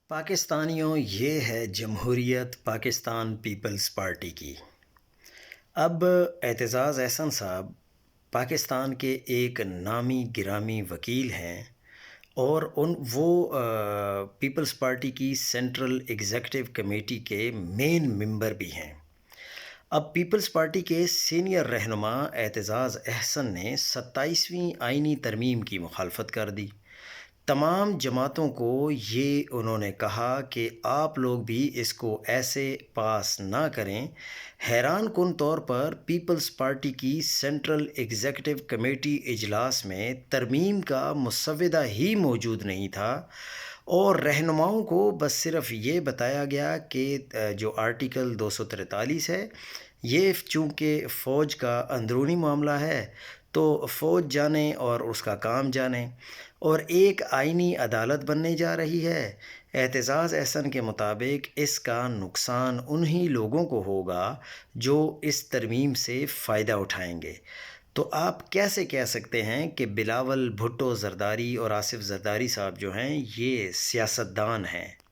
پاکستانیوں، یہ ہے جمہوریت پاکستان پیپلز پارٹی کی۔ اب اعتزاز احسن صاحب پاکستان کے ایک نامی گرامی وکیل ہیں، اور وہ پیپلز پارٹی کی سینٹرل ایگزیکٹو کمیٹی کے مین ممبر بھی ہیں۔ اب پیپلز پارٹی کے سینئر رہنما اعتزاز احسن نے 27ویں آئینی ترمیم کی مخالفت کر دی۔ تمام جماعتوں کو یہ انہوں نے کہا کہ آپ لوگ بھی اس کو ایسے پاس نہ کریں۔ حیران کن طور پر پیپلز پارٹی کی سینٹرل ایگزیکٹو کمیٹی اجلاس میں ترمیم کا مسودہ ہی موجود نہیں تھا، اور رہنماؤں کو بس صرف یہ بتایا گیا کہ جو آرٹیکل 243 ہے، یہ چونکہ فوج کا اندرونی معاملہ ہے تو فوج جانے اور اس کا کام جانے، اور ایک آئینی عدالت بننے جا رہی ہے۔ اعتزاز احسن کے مطابق اس کا نقصان انہی لوگوں کو ہوگا جو اس ترمیم سے فائدہ اٹھائیں گے۔ تو آپ کیسے کہہ سکتے ہیں کہ بلاول بھٹو زرداری اور آصف زرداری صاحب جو ہیں یہ سیاستدان ہیں؟